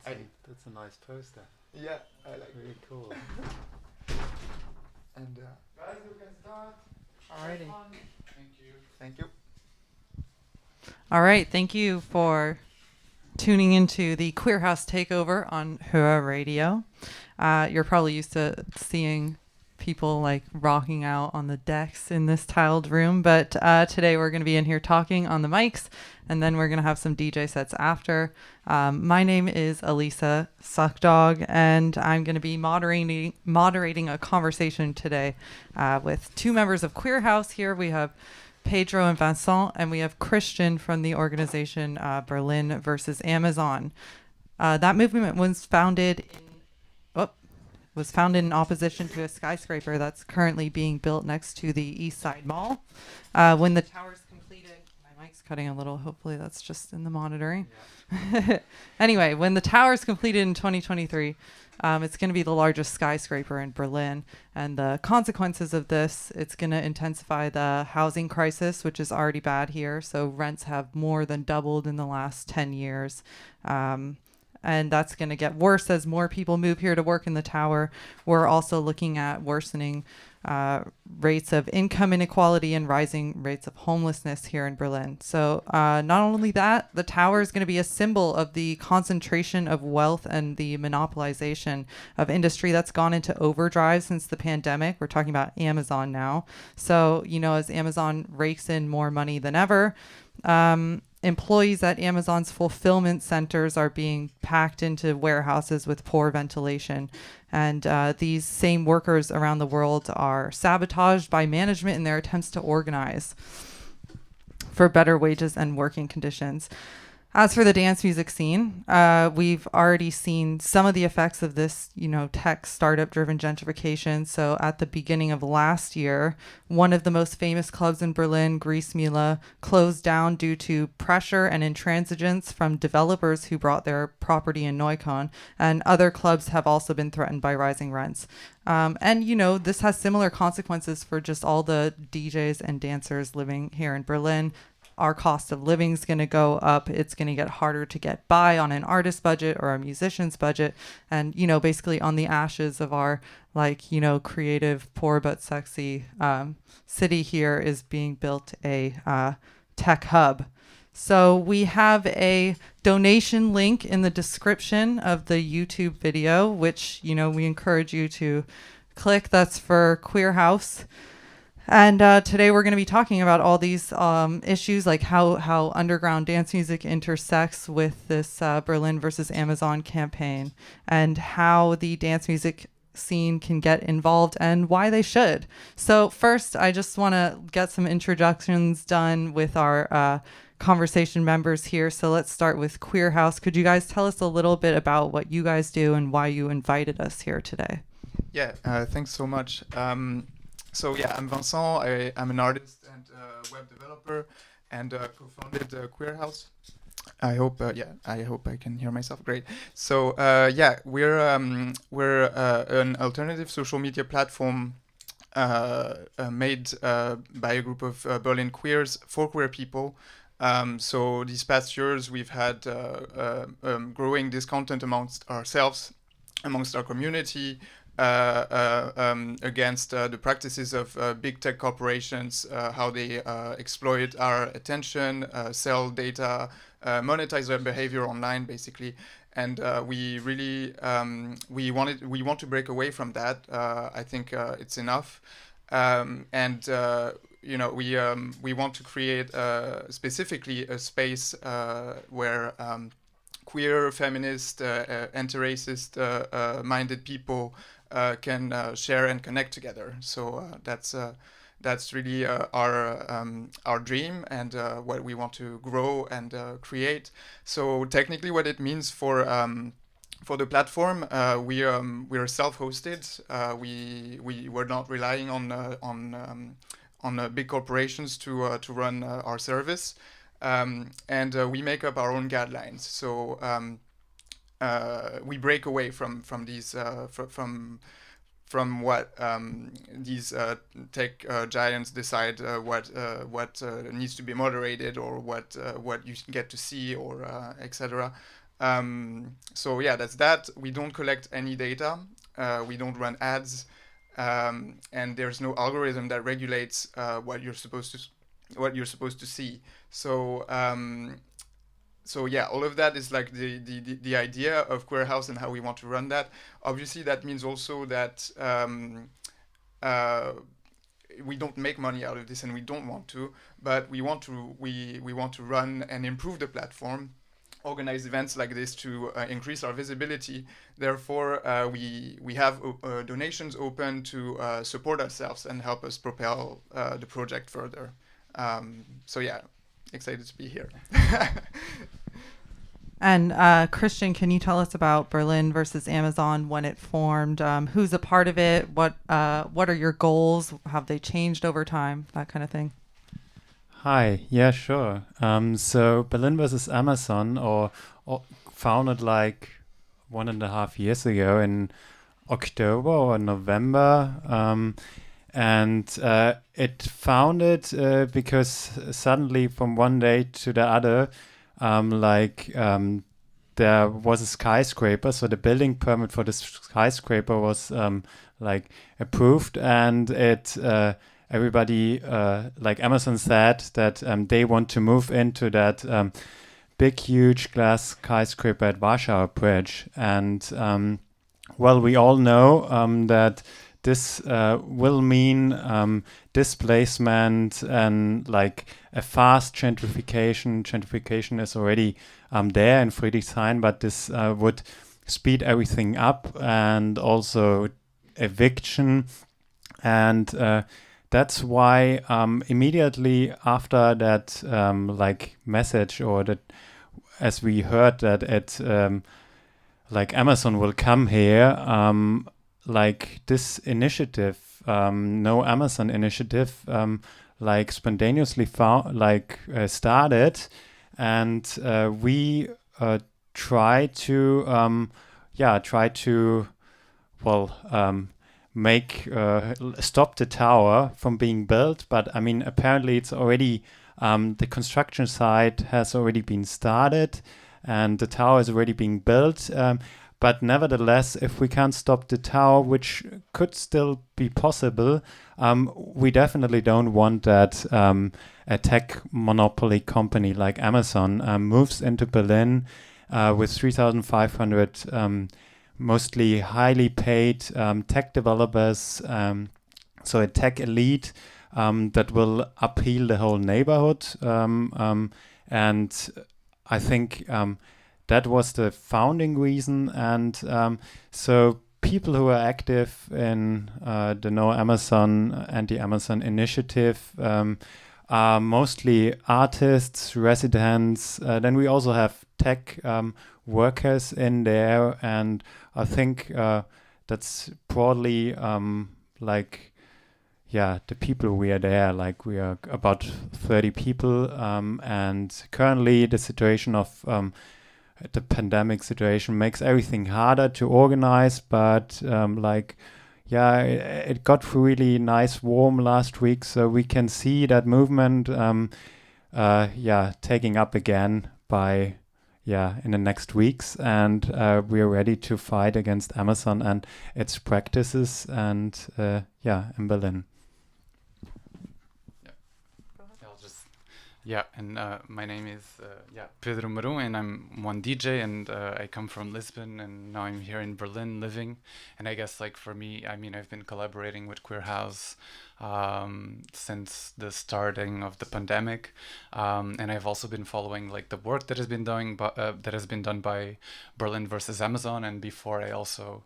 That's a nice poster. Yeah, I like Really cool. And Guys, you can start. Alrighty. Thank you. thank you. All right. Thank you for tuning into the Queer House Takeover on Hua Radio. You're probably used to seeing people like rocking out on the decks in this tiled room, but today we're going to be in here talking on the mics, and then we're going to have some DJ sets after. My name is Elissa, Suckdog, and I'm going to be moderating a conversation today with two members of Queer House here. We have Pedro and Vincent, and we have Christian from the organization Berlin versus Amazon. That movement was founded in opposition to a skyscraper that's currently being built next to the East Side Mall. When the tower's completed, my mic's cutting a little. Hopefully that's just in the monitoring. Yeah. Anyway, when the tower's completed in 2023, it's going to be the largest skyscraper in Berlin. And the consequences of this, it's going to intensify the housing crisis, which is already bad here. So rents have more than doubled in the last 10 years. And that's going to get worse as more people move here to work in the tower. We're also looking at worsening rates of income inequality and rising rates of homelessness here in Berlin. So not only that, the tower is going to be a symbol of the concentration of wealth and the monopolization of industry that's gone into overdrive since the pandemic. We're talking about Amazon now. So, as Amazon rakes in more money than ever, employees at Amazon's fulfillment centers are being packed into warehouses with poor ventilation. And these same workers around the world are sabotaged by management in their attempts to organize for better wages and working conditions. As for the dance music scene, we've already seen some of the effects of this, tech startup-driven gentrification. So at the beginning of last year, one of the most famous clubs in Berlin, Griesmühle, closed down due to pressure and intransigence from developers who brought their property in Neukölln. And other clubs have also been threatened by rising rents. And this has similar consequences for just all the DJs and dancers living here in Berlin. Our cost of living is going to go up. It's going to get harder to get by on an artist budget or a musician's budget. And, basically on the ashes of our, creative, poor but sexy city here is being built a tech hub. So we have a donation link in the description of the YouTube video, which, we encourage you to click. That's for Queer House. And today we're going to be talking about all these issues, like how underground dance music intersects with this Berlin versus Amazon campaign, and how the dance music scene can get involved and why they should. So first, I just want to get some introductions done with our conversation members here. So let's start with Queer House. Could you guys tell us a little bit about what you guys do and why you invited us here today? Yeah, thanks so much. So yeah, I'm Vincent. I'm an artist and web developer, and co-founded Queer House. I hope I can hear myself great. So we're an alternative social media platform made by a group of Berlin queers for queer people. So these past years we've had growing this content amongst ourselves, amongst our community. Against the practices of big tech corporations, how they exploit our attention, sell data, monetize our behavior online, basically. And we really we want to break away from that. I think it's enough, and we want to create specifically a space where queer, feminist, anti-racist minded people can share and connect together. So that's really our dream and what we want to grow and create. So technically, what it means for the platform, we are self-hosted. We were not relying on big corporations to run our service, and we make up our own guidelines. So we break away from these from what these tech giants decide what needs to be moderated or what you get to see or etc. So yeah, that's that. We don't collect any data. We don't run ads, and there's no algorithm that regulates what you're supposed to see. So so yeah, all of that is like the idea of Queer House and how we want to run that. Obviously, that means also that uh, we don't make money out of this, and we don't want to, but we want to run and improve the platform, organize events like this to increase our visibility. Therefore, we have donations open to support ourselves and help us propel the project further. So yeah, excited to be here. And Christian, can you tell us about Berlin versus Amazon, when it formed, who's a part of it, what are your goals, have they changed over time, that kind of thing? Hi, yeah, sure. So Berlin versus Amazon, or founded like 1.5 years ago in October or November, and it founded because suddenly from one day to the other, there was a skyscraper, so the building permit for the skyscraper was like approved, and it everybody like Amazon said that they want to move into that big huge glass skyscraper at Warsaw Bridge, and well, we all know that this will mean displacement and like a fast gentrification. Gentrification is already there in Friedrichshain, but this would speed everything up, and also eviction. And that's why immediately after that like message, or that as we heard that it like Amazon will come here, like this initiative, No Amazon initiative, like spontaneously started, and we try to make stop the tower from being built. But I mean, apparently it's already the construction site has already been started, and the tower is already being built. But nevertheless, if we can't stop the tower, which could still be possible, we definitely don't want that a tech monopoly company like Amazon moves into Berlin with 3,500 mostly highly paid tech developers, so a tech elite that will upheal the whole neighborhood. And I think that was the founding reason, and so people who are active in the No Amazon, anti-Amazon initiative are mostly artists, residents. Then we also have tech workers in there, and I think that's broadly the people we are there. Like we are about 30 people, and currently the situation of the pandemic situation makes everything harder to organize, but it got really nice warm last week, so we can see that movement taking up again by in the next weeks, and we are ready to fight against Amazon and its practices, and in Berlin. Yeah, and my name is Pedro Maru, and I'm one DJ, and I come from Lisbon, and now I'm here in Berlin living. And I guess like for me, I mean, I've been collaborating with Queer House since the starting of the pandemic, and I've also been following like the work that has been done by Berlin versus Amazon, and before I also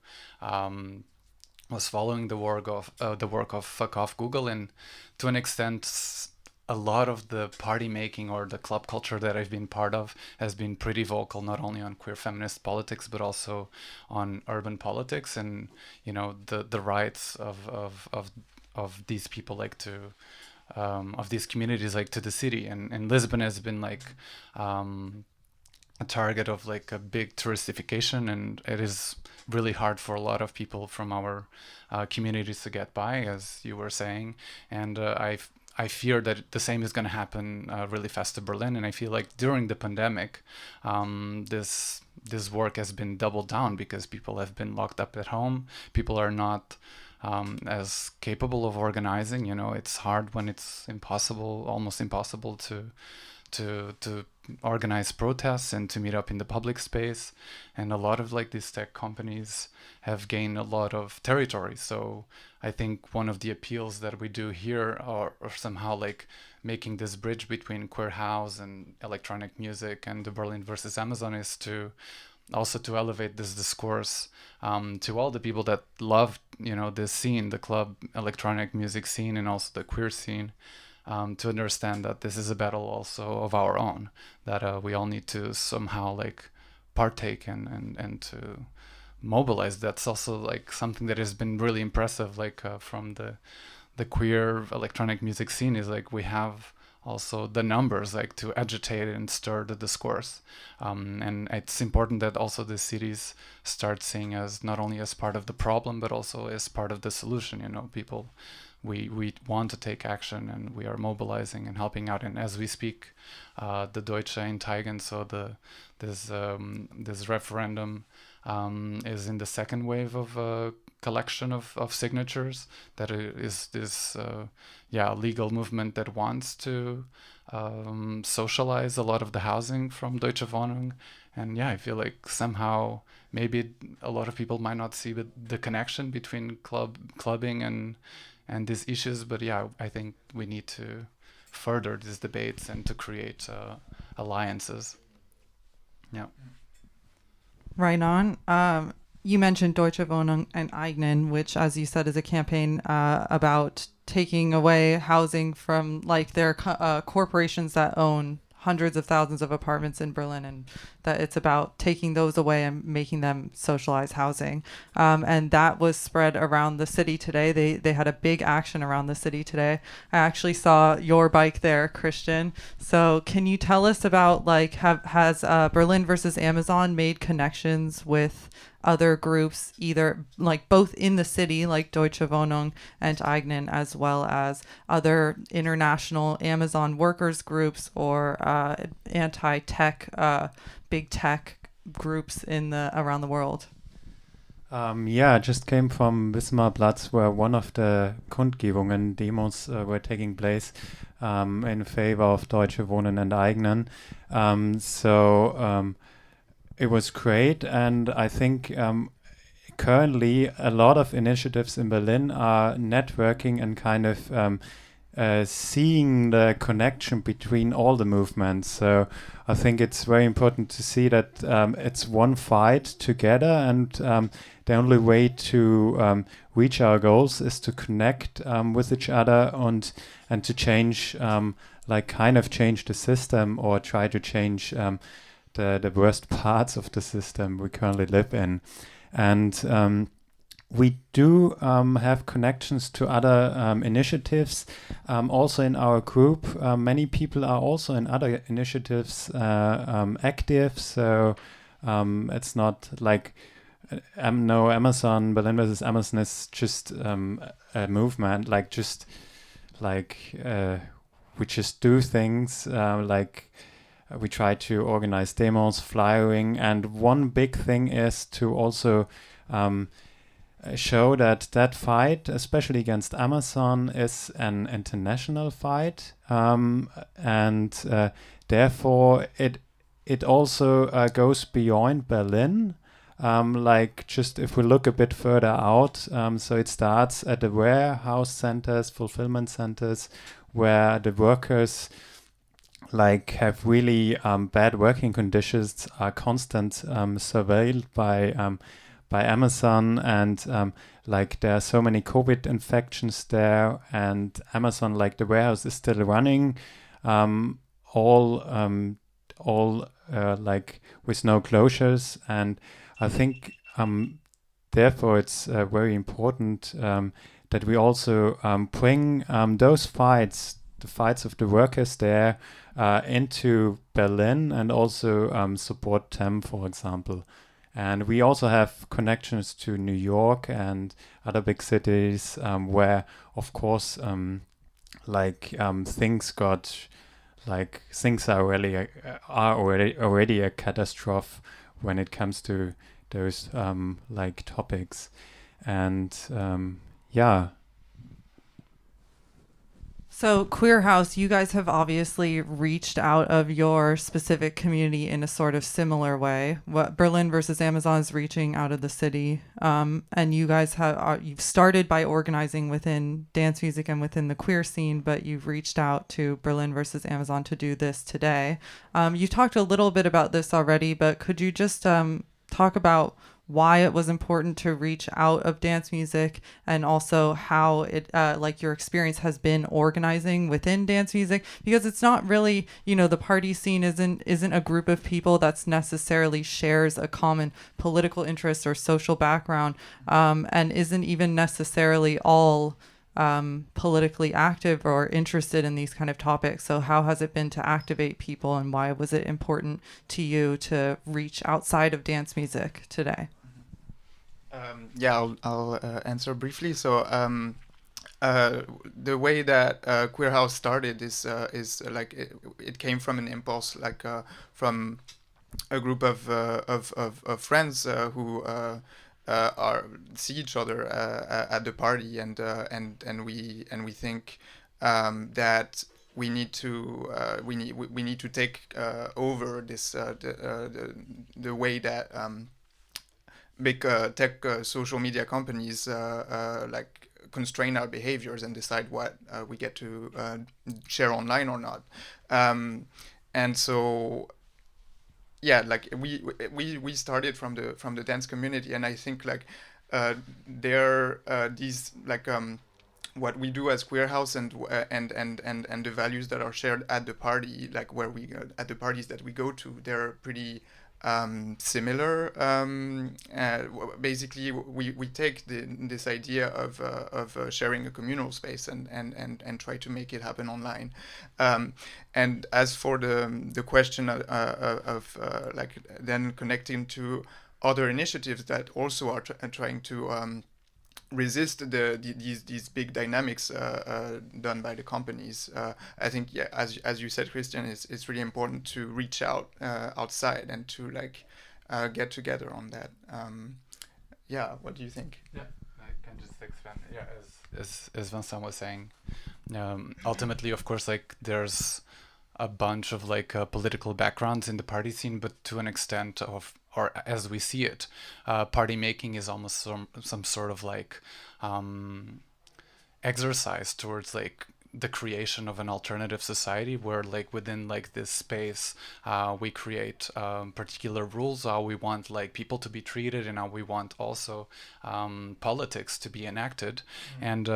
was following the work of Fuck Off Google, and to an extent, a lot of the party making or the club culture that I've been part of has been pretty vocal, not only on queer feminist politics, but also on urban politics, and you know the rights of these people, like to of these communities, like to the city. And Lisbon has been like a target of like a big touristification, and it is really hard for a lot of people from our communities to get by, as you were saying. And I fear that the same is going to happen really fast to Berlin. And I feel like during the pandemic, this this work has been doubled down because people have been locked up at home. People are not as capable of organizing. You know, it's hard when it's impossible, almost impossible to organize protests and to meet up in the public space. And a lot of like these tech companies have gained a lot of territory. So I think one of the appeals that we do here are somehow like making this bridge between queer house and electronic music and the Berlin versus Amazon is to also to elevate this discourse to all the people that love, you know, this scene, the club electronic music scene, and also the queer scene, to understand that this is a battle also of our own, that we all need to somehow like partake and to mobilize. That's also like something that has been really impressive, like from the queer electronic music scene, is like we have also the numbers like to agitate and stir the discourse, and it's important that also the cities start seeing us not only as part of the problem but also as part of the solution. You know, people, we want to take action and we are mobilizing and helping out. And as we speak, the Deutsche Enteigen, so this referendum is in the second wave of collection of signatures. That is this legal movement that wants to socialize a lot of the housing from Deutsche Wohnung. And I feel like somehow maybe a lot of people might not see the connection between clubbing and these issues, but I think we need to further these debates and to create alliances. Yeah. Right on. You mentioned Deutsche Wohnung and Eignen, which, as you said, is a campaign about taking away housing from like their corporations that own hundreds of thousands of apartments in Berlin, and that it's about taking those away and making them socialized housing. And that was spread around the city today. They had a big action around the city today. I actually saw your bike there, Christian. So can you tell us about like has Berlin versus Amazon made connections with other groups, either like both in the city, like Deutsche Wohnung and Eignen, as well as other international Amazon workers groups or anti-tech, big tech groups around the world? I just came from Wismarplatz, where one of the Kundgebungen, demos, were taking place in favor of Deutsche Wohnen and Eignen. It was great, and I think currently a lot of initiatives in Berlin are networking and kind of seeing the connection between all the movements. So I think it's very important to see that it's one fight together, and the only way to reach our goals is to connect with each other and to change, change the system, or try to change the worst parts of the system we currently live in. And we do have connections to other initiatives. Also in our group, many people are also in other initiatives active. So it's not like no Amazon, Berlin versus Amazon is just a movement, we just do things we try to organize demos, flyering, and one big thing is to also show that fight, especially against Amazon, is an international fight, and therefore it also goes beyond Berlin. Just if we look a bit further out, so it starts at the warehouse centers, fulfillment centers, where the workers have really bad working conditions, are constant surveilled by Amazon, and there are so many COVID infections there, and Amazon, the warehouse is still running, all with no closures. And I think therefore it's very important that we also bring those fights, the fights of the workers there, into Berlin, and also support them, for example. And we also have connections to New York and other big cities where, of course, things got things are already a catastrophe when it comes to those like topics. And yeah. So Queer House, you guys have obviously reached out of your specific community in a sort of similar way. What Berlin versus Amazon is reaching out of the city, and you guys have you've started by organizing within dance music and within the queer scene, but you've reached out to Berlin versus Amazon to do this today. You talked a little bit about this already, but could you just talk about why it was important to reach out of dance music, and also how it like your experience has been organizing within dance music, because it's not really, you know, the party scene isn't a group of people that's necessarily shares a common political interest or social background, and isn't even necessarily all politically active or interested in these kind of topics. So how has it been to activate people, and why was it important to you to reach outside of dance music today? I'll answer briefly. So the way that Queer House started is like it came from an impulse, like from a group of friends who see each other at the party, and we think that we need to take over this the way that big tech social media companies like constrain our behaviors and decide what we get to share online or not. And so like we started from the dance community, and I think like there these like what we do as Queer House and the values that are shared at the party, like where we at the parties that we go to, they're pretty similar. Basically, we take this idea of sharing a communal space and try to make it happen online. And as for the question of like then connecting to other initiatives that also are trying to resist these big dynamics done by the companies. I think, yeah, as you said, Christian, it's really important to reach out outside and to like get together on that. What do you think? Yeah, I can just expand. Yeah, as Vincent was saying, ultimately, of course, like there's a bunch of like political backgrounds in the party scene, but to an extent of, or as we see it, party making is almost some sort of like exercise towards like the creation of an alternative society, where like within like this space we create particular rules, how we want like people to be treated, and how we want also politics to be enacted. And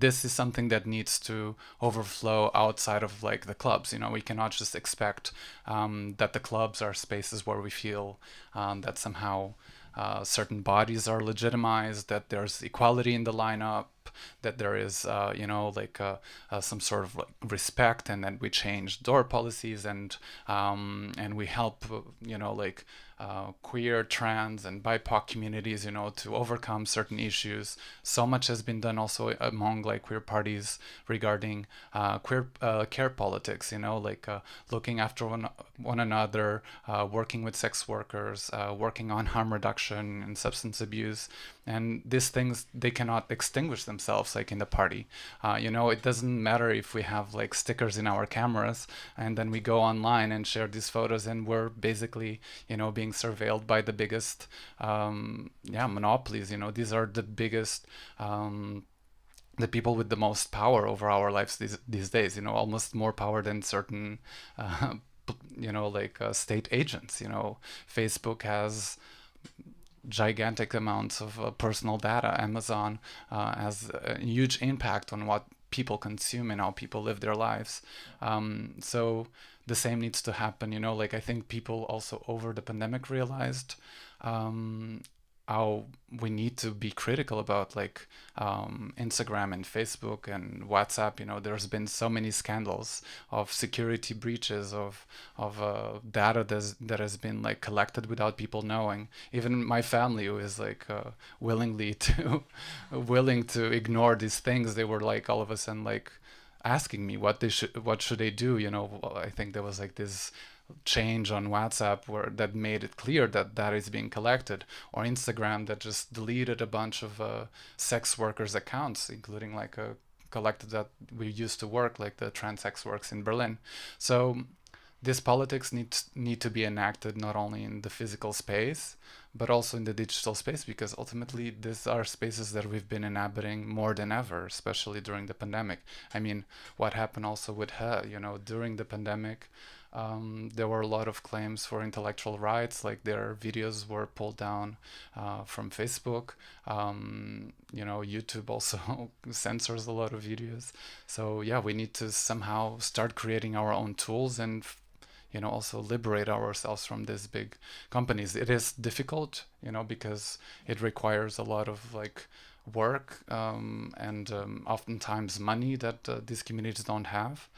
this is something that needs to overflow outside of like the clubs. You know, we cannot just expect that the clubs are spaces where we feel that somehow certain bodies are legitimized, that there's equality in the lineup, that there is some sort of like respect, and then we change door policies, and we help queer, trans, and BIPOC communities, to overcome certain issues. So much has been done also among like queer parties regarding queer care politics, looking after one another, working with sex workers, working on harm reduction and substance abuse. And these things, they cannot extinguish themselves like in the party. It doesn't matter if we have like stickers in our cameras and then we go online and share these photos, and we're basically, being surveilled by the biggest monopolies. These are the biggest the people with the most power over our lives these days, almost more power than certain state agents. Facebook has gigantic amounts of personal data. Amazon has a huge impact on what people consume and how people live their lives. So the same needs to happen. I think people also over the pandemic realized how we need to be critical about like Instagram and Facebook and WhatsApp. There's been so many scandals of security breaches of data that has been like collected without people knowing. Even my family, who is like willing to ignore these things, they were like all of a sudden like asking me what should they do. I think there was like this change on WhatsApp where that made it clear that that is being collected, or Instagram that just deleted a bunch of sex workers accounts, including like a collective that we used to work, like the trans sex works in Berlin. So this politics need to be enacted not only in the physical space but also in the digital space, because ultimately these are spaces that we've been inhabiting more than ever, especially during the pandemic. I mean, what happened also with her, you know, during the pandemic, there were a lot of claims for intellectual rights, like their videos were pulled down from Facebook. You know, YouTube also censors a lot of videos. So yeah, we need to somehow start creating our own tools and you know, also liberate ourselves from these big companies. It is difficult, you know, because it requires a lot of like work and oftentimes money that these communities don't have.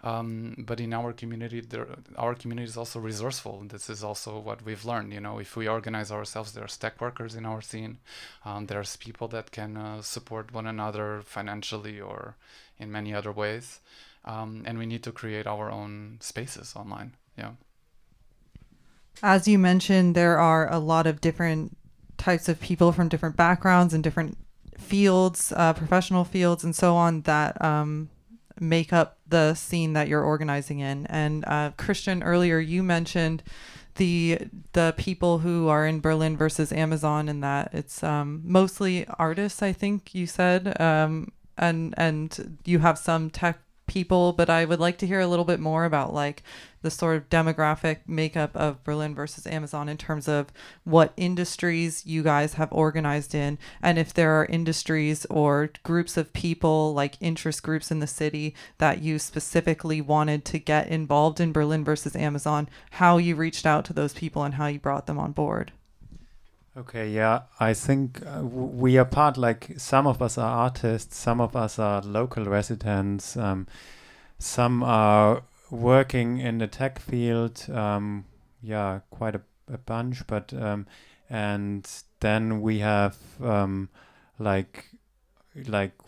But in our community, our community is also resourceful. And this is also what we've learned. You know, if we organize ourselves, there's tech workers in our scene. There's people that can support one another financially or in many other ways. And we need to create our own spaces online. Yeah. As you mentioned, there are a lot of different types of people from different backgrounds and different fields, professional fields and so on that make up the scene that you're organizing in. And Christian, earlier you mentioned the people who are in Berlin versus Amazon, and that it's mostly artists, I think you said, and you have some tech people, but I would like to hear a little bit more about like the sort of demographic makeup of Berlin versus Amazon in terms of what industries you guys have organized in, and if there are industries or groups of people, like interest groups in the city, that you specifically wanted to get involved in Berlin versus Amazon, how you reached out to those people and how you brought them on board. Okay, yeah, I think we are part, like some of us are artists, some of us are local residents, some are working in the tech field, yeah, quite a bunch, but and then we have like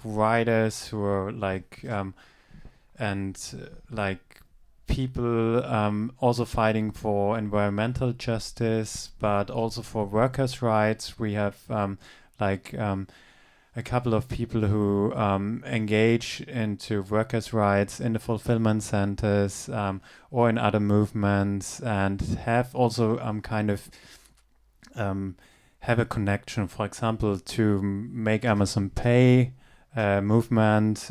writers who are like and like people also fighting for environmental justice, but also for workers' rights. We have a couple of people who engage into workers' rights in the fulfillment centers or in other movements, and have also kind of have a connection, for example, to Make Amazon Pay movement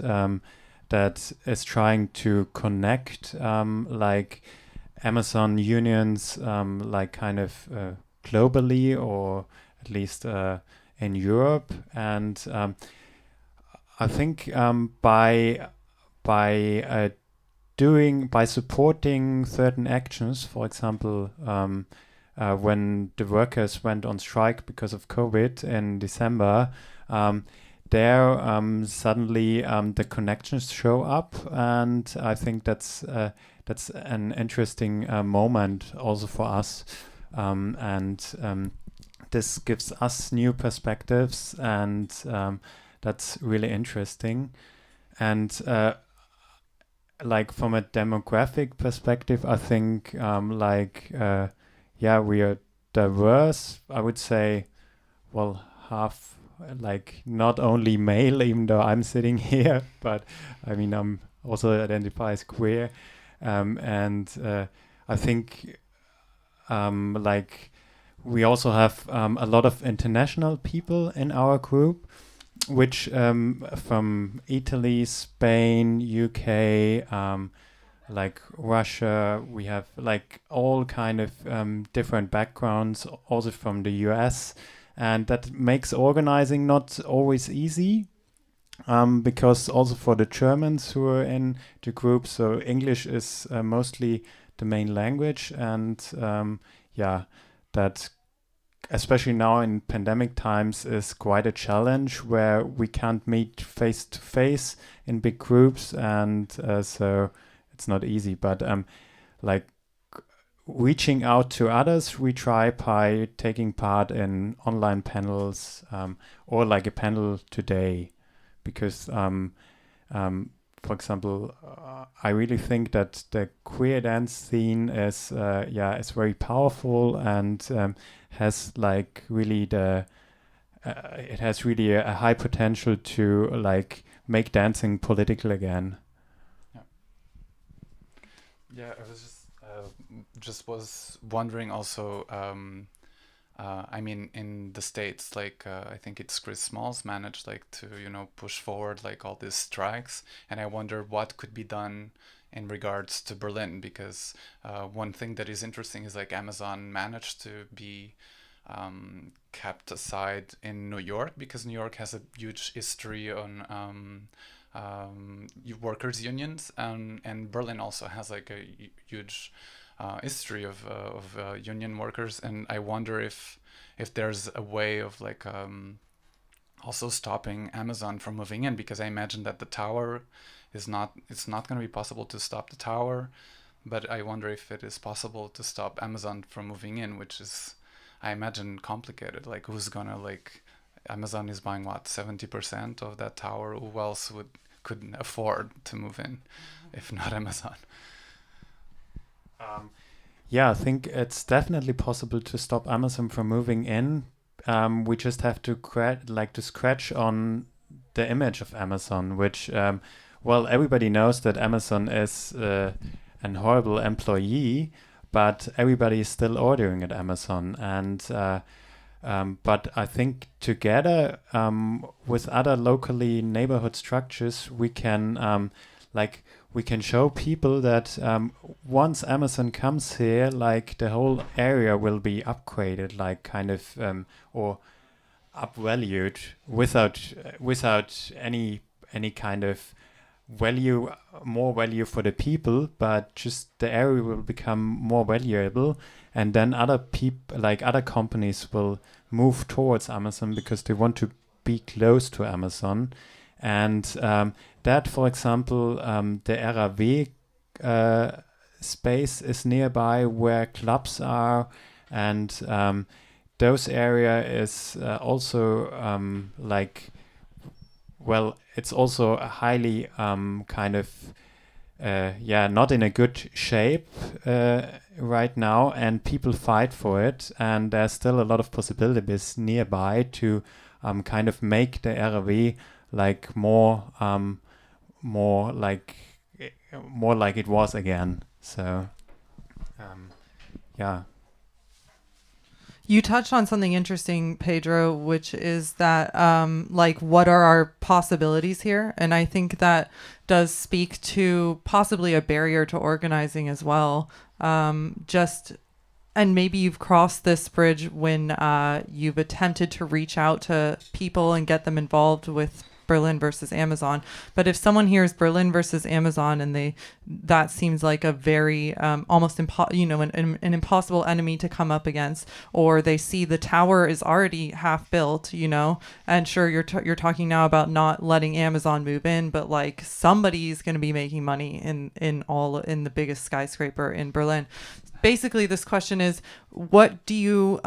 that is trying to connect like Amazon unions like kind of globally, or at least in Europe. And I think by supporting certain actions, for example, when the workers went on strike because of COVID in December, there suddenly the connections show up, and I think that's an interesting moment also for us, and this gives us new perspectives, and that's really interesting. And like from a demographic perspective, I think yeah, we are diverse. I would say, well, half, like not only male, even though I'm sitting here, but I mean I'm also identify as queer, and I think like we also have a lot of international people in our group, which from Italy, Spain, UK, like Russia. We have like all kind of different backgrounds, also from the US. And that makes organizing not always easy, because also for the Germans who are in the group, so English is mostly the main language, and yeah, that especially now in pandemic times is quite a challenge, where we can't meet face to face in big groups, and so it's not easy. But like reaching out to others, we try by taking part in online panels, or like a panel today, because for example, I really think that the queer dance scene is very powerful and has like really it has really a high potential to like make dancing political again. Yeah, I was just was wondering also. I mean, in the States, like I think it's Chris Smalls managed like to push forward like all these strikes, and I wonder what could be done in regards to Berlin, because one thing that is interesting is like Amazon managed to be kept aside in New York, because New York has a huge history on workers' unions, and Berlin also has like a huge history of union workers, and I wonder if there's a way of like also stopping Amazon from moving in, because I imagine that the tower it's not going to be possible to stop the tower, but I wonder if it is possible to stop Amazon from moving in, which is, I imagine, complicated. Like, who's gonna, like, Amazon is buying what, 70% of that tower? Who else couldn't afford to move in if not Amazon? Yeah, I think it's definitely possible to stop Amazon from moving in. We just have to scratch on the image of Amazon, which, well, everybody knows that Amazon is an horrible employee, but everybody is still ordering at Amazon. And but I think together with other locally neighborhood structures, we can we can show people that once Amazon comes here, like the whole area will be upgraded, like kind of or upvalued without any kind of more value for the people, but just the area will become more valuable, and then other companies will move towards Amazon because they want to be close to Amazon. And that, for example, the RAW space is nearby where clubs are, and those area is also it's also a highly kind of not in a good shape right now, and people fight for it, and there's still a lot of possibilities nearby to kind of make the RAW like more like it was again. So yeah. You touched on something interesting, Pedro, which is that what are our possibilities here? And I think that does speak to possibly a barrier to organizing as well. And maybe you've crossed this bridge when you've attempted to reach out to people and get them involved with Berlin versus Amazon. But if someone hears Berlin versus Amazon and that seems like a very almost an impossible enemy to come up against, or they see the tower is already half built, and sure, you're talking now about not letting Amazon move in, but like somebody's going to be making money in the biggest skyscraper in Berlin. Basically, this question is, what do you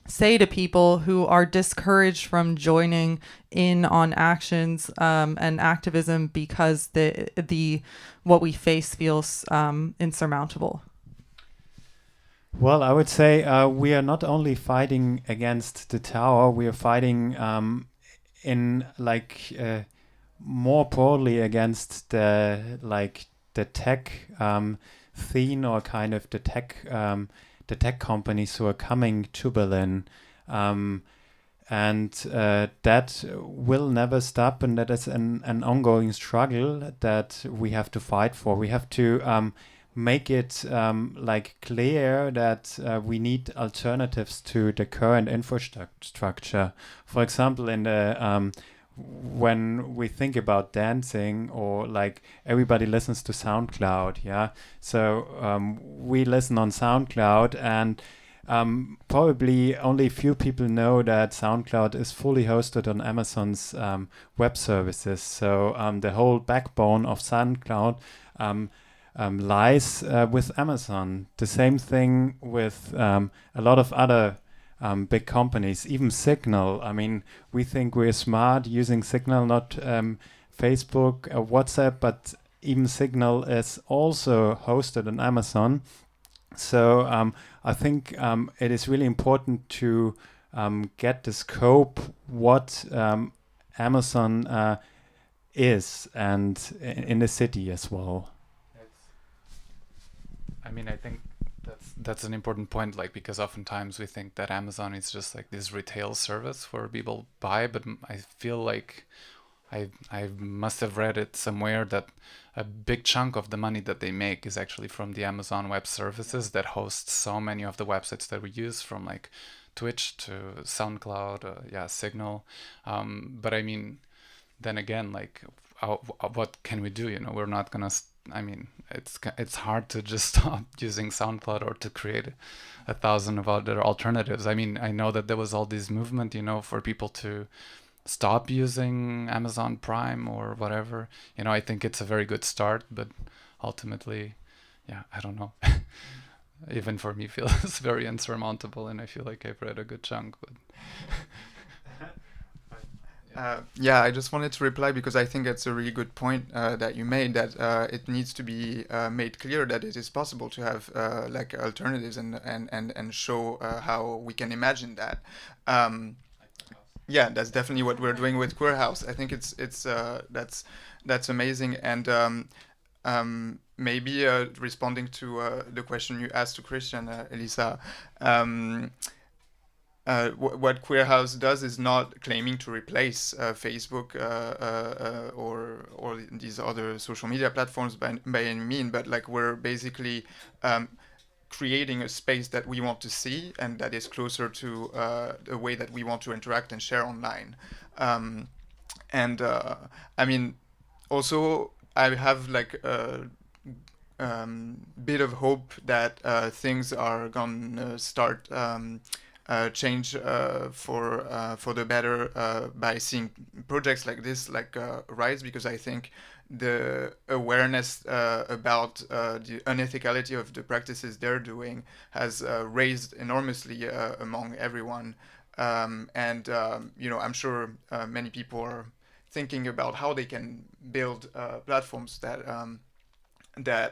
say to people who are discouraged from joining in on actions and activism because the what we face feels insurmountable? Well, I would say we are not only fighting against the tower, we are fighting in more broadly against the tech scene, or kind of the tech companies who are coming to Berlin, and that will never stop, and that is an ongoing struggle that we have to fight for. We have to make it clear that we need alternatives to the current infrastructure. For example, in the when we think about dancing, or like everybody listens to SoundCloud, yeah. So we listen on SoundCloud, and probably only a few people know that SoundCloud is fully hosted on Amazon's web services. So the whole backbone of SoundCloud lies with Amazon. The same thing with a lot of other big companies, even Signal. I mean, we think we're smart using Signal, not Facebook or WhatsApp, but even Signal is also hosted on Amazon. So I think it is really important to get the scope what Amazon is, and in the city as well. I mean, I think that's an important point, like, because oftentimes we think that Amazon is just like this retail service where people buy, but I feel like I must have read it somewhere that a big chunk of the money that they make is actually from the Amazon Web Services that hosts so many of the websites that we use, from like Twitch to SoundCloud, Signal. But I mean, then again, like, what can we do? You know, we're not gonna. I mean, it's hard to just stop using SoundCloud or to create 1,000 of other alternatives. I mean, I know that there was all this movement, you know, for people to stop using Amazon Prime or whatever. You know, I think it's a very good start, but ultimately, yeah, I don't know. Even for me, feels very insurmountable, and I feel like I've read a good chunk, but. I just wanted to reply because I think it's a really good point that you made, that it needs to be made clear that it is possible to have like alternatives and show how we can imagine that. Yeah, that's definitely what we're doing with Queer House. I think it's that's amazing. And maybe responding to the question you asked to Christian, Elissa. What Queer House does is not claiming to replace Facebook or these other social media platforms by any means, but like we're basically creating a space that we want to see and that is closer to the way that we want to interact and share online. I mean, also I have like a bit of hope that things are gonna start change for the better by seeing projects like this rise, because I think the awareness about the unethicality of the practices they're doing has raised enormously among everyone. You know, I'm sure many people are thinking about how they can build platforms that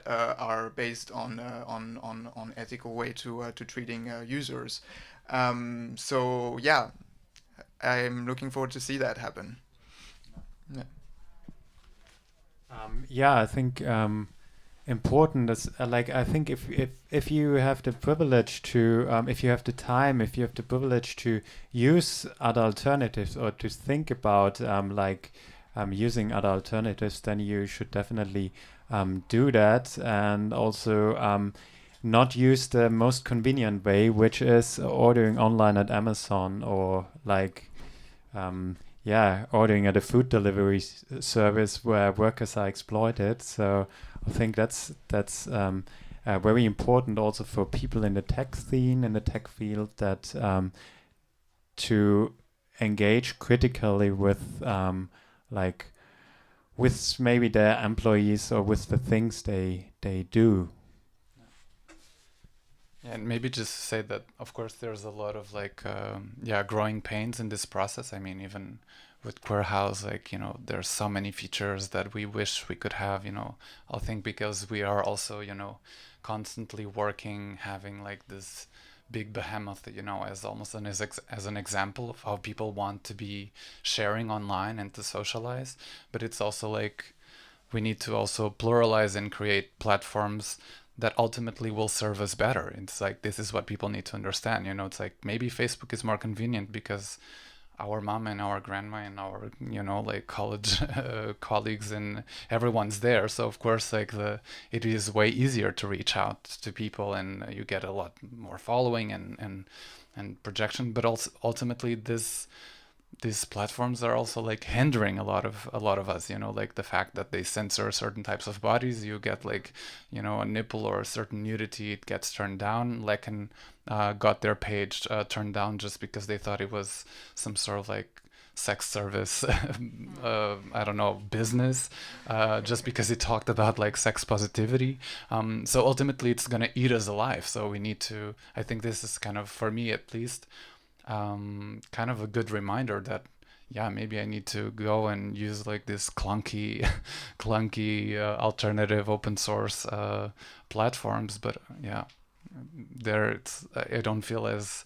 are based on ethical way to treating users. So yeah, I'm looking forward to see that happen. Yeah, I think important is like, I think if you have the privilege to if you have the time, if you have the privilege to use other alternatives or to think about using other alternatives, then you should definitely do that, and also not use the most convenient way, which is ordering online at Amazon, or like ordering at a food delivery service where workers are exploited. So I think that's very important also for people in the tech scene, in the tech field, that to engage critically with with maybe their employees or with the things they do. Yeah, and maybe just say that, of course, there's a lot of growing pains in this process. I mean, even with Queer House, like, you know, there's so many features that we wish we could have, you know. I think because we are also, you know, constantly working, having like this big behemoth, you know, as almost as an example of how people want to be sharing online and to socialize. But it's also like we need to also pluralize and create platforms that ultimately will serve us better. It's like, this is what people need to understand. You know, it's like, maybe Facebook is more convenient because our mom and our grandma and our, you know, like college colleagues and everyone's there. So of course, like it is way easier to reach out to people, and you get a lot more following and projection. But also ultimately, these platforms are also like hindering a lot of us, you know, like the fact that they censor certain types of bodies. You get like, you know, a nipple or a certain nudity, it gets turned down. Lecken got their page turned down just because they thought it was some sort of like sex service I don't know, business, just because it talked about like sex positivity. So ultimately it's gonna eat us alive. So we need to, I think this is kind of, for me at least, kind of a good reminder that, yeah, maybe I need to go and use like this clunky, clunky alternative open source platforms. But yeah, there I don't feel as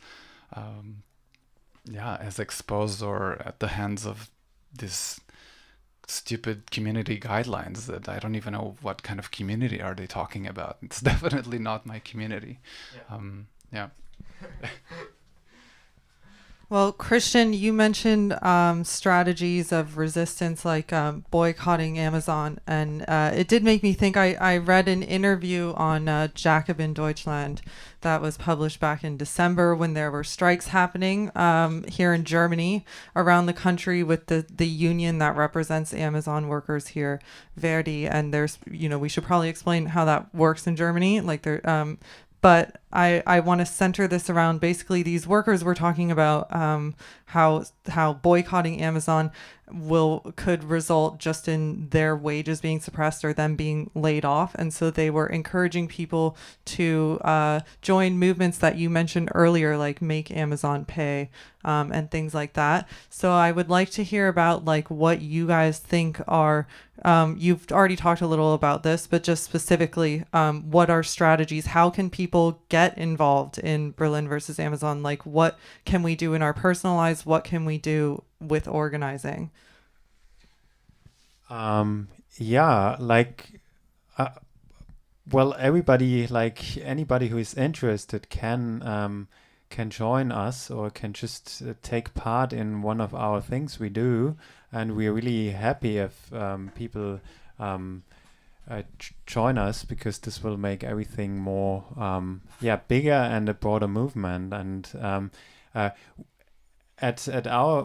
yeah, as exposed or at the hands of this stupid community guidelines that I don't even know what kind of community are they talking about. It's definitely not my community. Yeah. Well, Christian, you mentioned strategies of resistance like boycotting Amazon, and it did make me think. I read an interview on Jacobin Deutschland that was published back in December when there were strikes happening here in Germany around the country with the union that represents Amazon workers here, Verdi. And there's, we should probably explain how that works in Germany. Like but I want to center this around basically these workers were talking about how boycotting Amazon could result just in their wages being suppressed or them being laid off. And so they were encouraging people to join movements that you mentioned earlier, like Make Amazon Pay and things like that. So I would like to hear about like what you guys think are, you've already talked a little about this, but just specifically, what are strategies? How can people get involved in Berlin versus Amazon? Like what can we do in our personal lives? What can we do with organizing? Yeah, like, well, everybody, like anybody who is interested can join us or can just take part in one of our things we do, and we're really happy if people join us, because this will make everything more bigger and a broader movement. And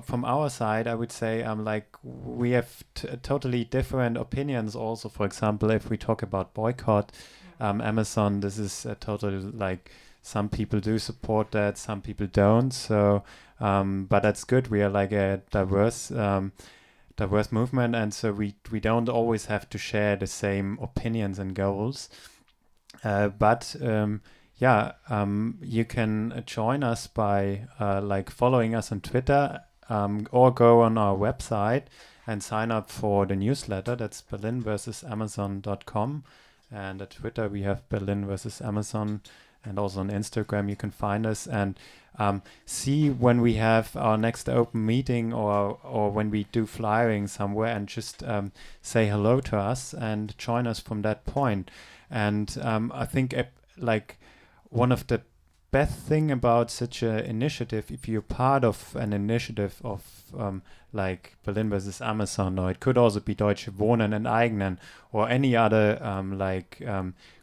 from our side, I would say like we have totally different opinions. Also, for example, if we talk about boycott Amazon, this is totally like some people do support that, some people don't. So, but that's good. We are like a diverse movement, and so we don't always have to share the same opinions and goals. But you can join us by like following us on Twitter, or go on our website and sign up for the newsletter. That's berlinversusamazon.com, and at Twitter we have Berlin versus Amazon, and also on Instagram you can find us and see when we have our next open meeting or when we do flyering somewhere, and just say hello to us and join us from that point. And I think like one of the best thing about such an initiative, if you're part of an initiative of like Berlin versus Amazon, or it could also be Deutsche Wohnen enteignen, or any other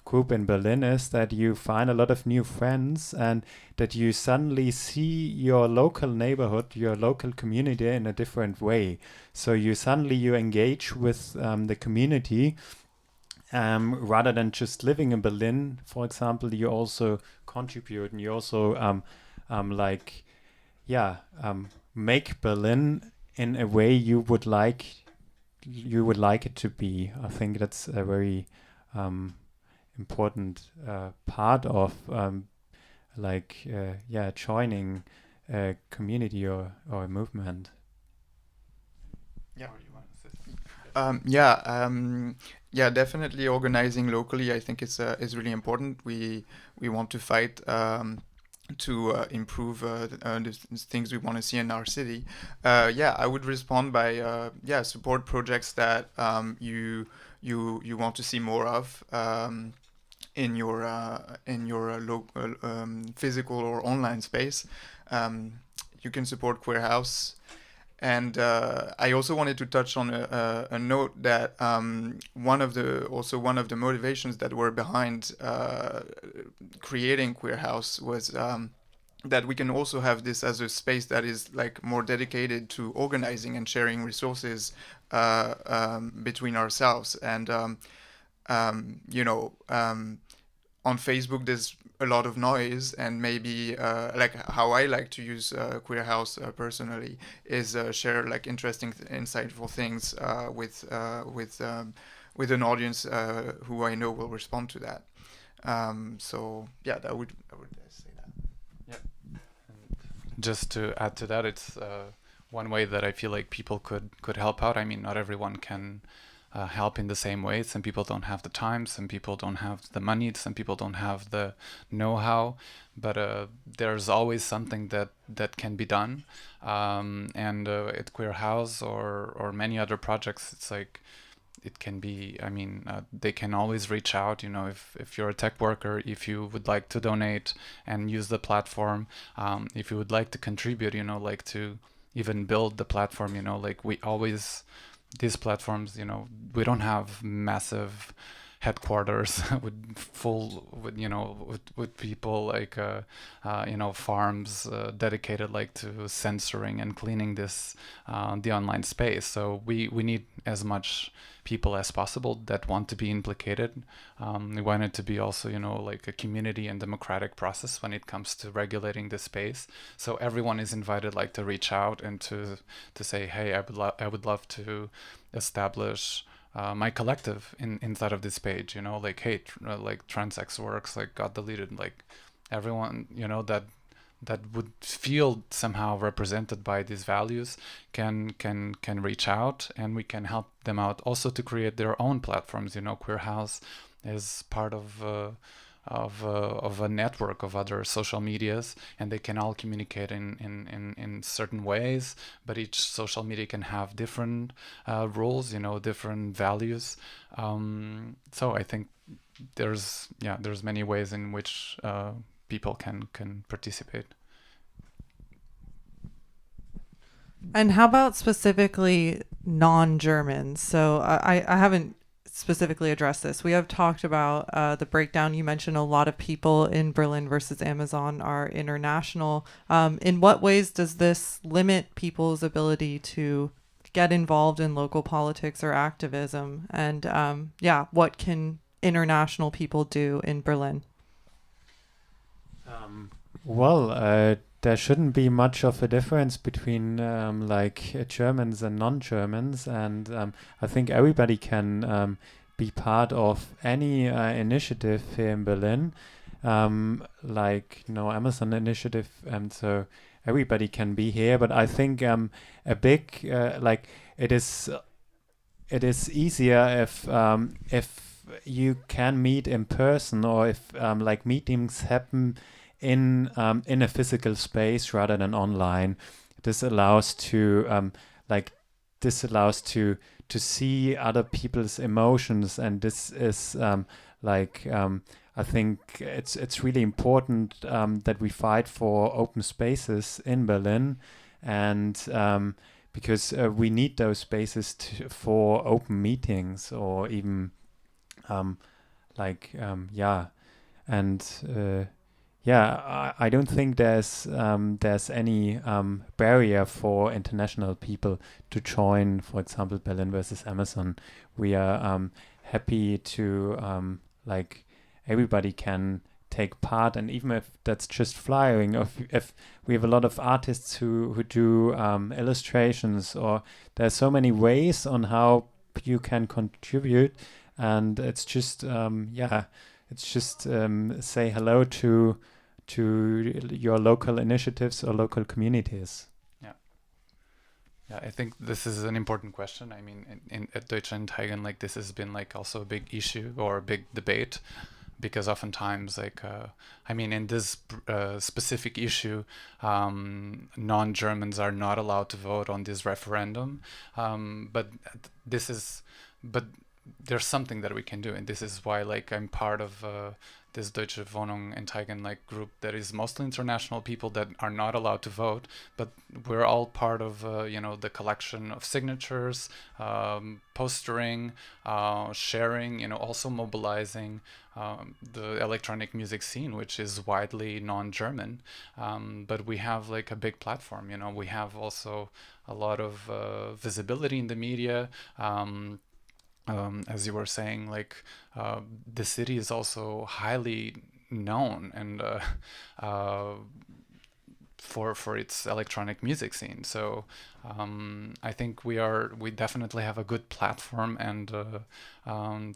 group in Berlin, is that you find a lot of new friends, and that you suddenly see your local neighborhood, your local community in a different way. So you engage with the community. Rather than just living in Berlin, for example, you also contribute, and you also make Berlin in a way you would like it to be. I think that's a very important part of joining a community or a movement. Yeah. Yeah, definitely organizing locally, I think is really important. We want to fight to improve the things we want to see in our city. I would respond by support projects that you want to see more of in your local physical or online space. You can support Queer House. And I also wanted to touch on a note that one of the motivations that were behind creating Queer House was that we can also have this as a space that is like more dedicated to organizing and sharing resources between ourselves. And on Facebook there's a lot of noise, and maybe like how I like to use Queer House personally is share like interesting insightful things with an audience who I know will respond to that. So yeah, I would say that. Yeah. And just to add to that, it's one way that I feel like people could help out. I mean, not everyone can help in the same way. Some people don't have the time, some people don't have the money, some people don't have the know-how, but there's always something that can be done. And at Queer House or many other projects, it's like it can be, I mean, they can always reach out, you know, if you're a tech worker, if you would like to donate and use the platform, if you would like to contribute, you know, like to even build the platform, you know, like we always, these platforms, you know, we don't have massive headquarters with you know with people like you know, farms dedicated like to censoring and cleaning this the online space. So we need as much people as possible that want to be implicated. We want it to be also, you know, like a community and democratic process when it comes to regulating the space. So everyone is invited like to reach out and to say, hey, I would love to establish my collective inside of this page, you know, like, hey, like Transex Works like got deleted, like everyone, you know, that would feel somehow represented by these values can reach out, and we can help them out also to create their own platforms. You know, Queer House is part of a network of other social medias, and they can all communicate in certain ways, but each social media can have different rules, you know, different values. So I think there's many ways in which people can participate. And how about specifically non-Germans? So I haven't specifically addressed this. We have talked about the breakdown. You mentioned a lot of people in Berlin versus Amazon are international. In what ways does this limit people's ability to get involved in local politics or activism? And what can international people do in Berlin? There shouldn't be much of a difference between Germans and non-Germans, and I think everybody can be part of any initiative here in Berlin, Amazon initiative, and so everybody can be here. But I think a big it is easier if you can meet in person, or if meetings happen in a physical space rather than online. This allows to to see other people's emotions, and this is I think it's really important that we fight for open spaces in Berlin, and because we need those spaces for open meetings, or even I don't think there's any barrier for international people to join, for example, Berlin versus Amazon. We are happy to everybody can take part, and even if that's just flyering, or if we have a lot of artists who do illustrations, or there's so many ways on how you can contribute, and it's just say hello to your local initiatives or local communities. Yeah, I think this is an important question. I mean, at Deutsche Anzeigen, like, this has been like also a big issue or a big debate, because oftentimes, in this specific issue, non-Germans are not allowed to vote on this referendum. But there's something that we can do, and this is why I'm part of this Deutsche Wohnung Enteignen group that is mostly international people that are not allowed to vote, but we're all part of the collection of signatures, postering, sharing, also mobilizing the electronic music scene, which is widely non-German, but we have a big platform. We have also a lot of visibility in the media. As you were saying, the city is also highly known, and for its electronic music scene. So I think we definitely have a good platform and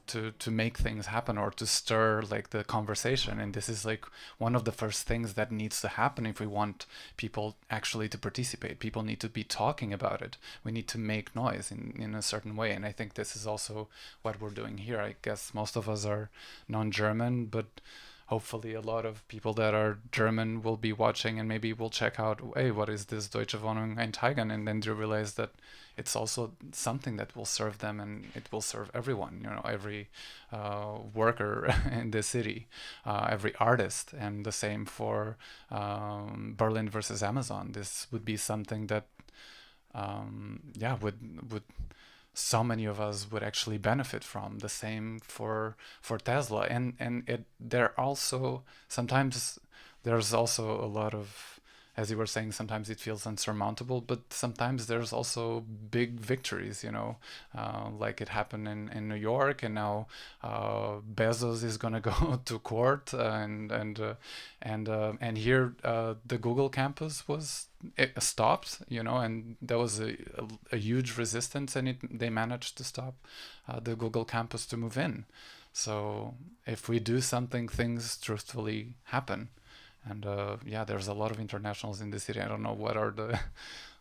to make things happen or to stir like the conversation. And this is like one of the first things that needs to happen if we want people actually to participate. People need to be talking about it. We need to make noise in a certain way. And I think this is also what we're doing here. I guess most of us are non-German, but hopefully a lot of people that are German will be watching and maybe will check out, hey, what is this Deutsche Wohnung Einsteigen? And then they realize that it's also something that will serve them and it will serve everyone, you know, every worker in the city, every artist. And the same for Berlin versus Amazon. This would be something that, would so many of us would actually benefit from. The same for Tesla, and there also sometimes there's also a lot of, as you were saying, sometimes it feels unsurmountable, but sometimes there's also big victories, you know, like it happened in New York, and now Bezos is gonna go to court, and here the Google campus was stopped, you know, and there was a huge resistance, and they managed to stop the Google campus to move in. So if we do something, things truthfully happen. And there's a lot of internationals in the city. I don't know what are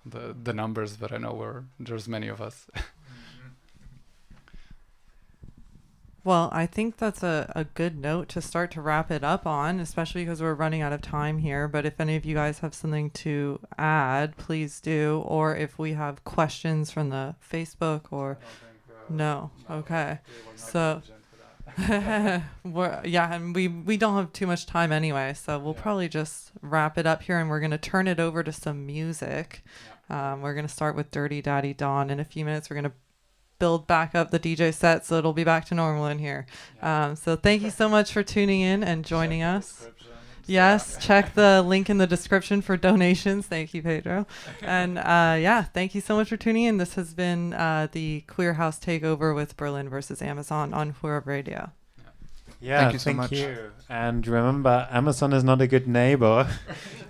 the numbers, but I know there's many of us. Well, I think that's a good note to start to wrap it up on, especially because we're running out of time here. But if any of you guys have something to add, please do. Or if we have questions from the Facebook or... No. Okay. So... and we don't have too much time anyway, so we'll probably just wrap it up here, and we're going to turn it over to some music. We're going to start with Dirty Daddy Dawn. In a few minutes, we're going to build back up the DJ set, so it'll be back to normal in here. So thank you so much for tuning in and joining us. Yes, check the link in the description for donations. Thank you, Pedro. And thank you so much for tuning in. This has been the Queer House Takeover with Berlin versus Amazon on Hurab Radio. Yeah, thank you so much. And remember, Amazon is not a good neighbor,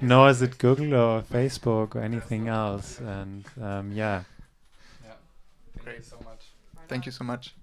nor is it Google or Facebook or anything else. And Thank you so much. Thank you so much.